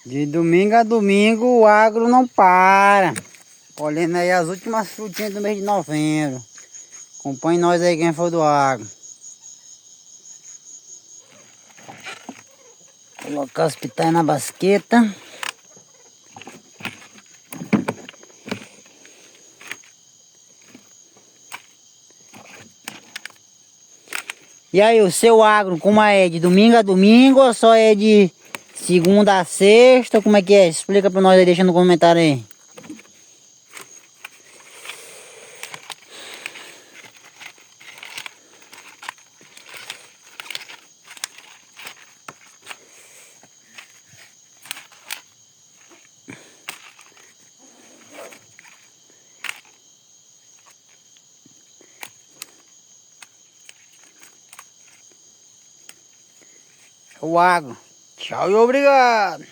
De domingo a domingo o agro não para. Colhendo aí as últimas frutinhas do mês de novembro. Acompanhe nós aí quem for do agro. Colocar os pitais na basqueta. E aí, o seu agro, como é? De domingo a domingo ou só é de segunda a sexta? Como é que é? Explica pra nós aí, deixa no comentário aí. O agro. Tchau e obrigado.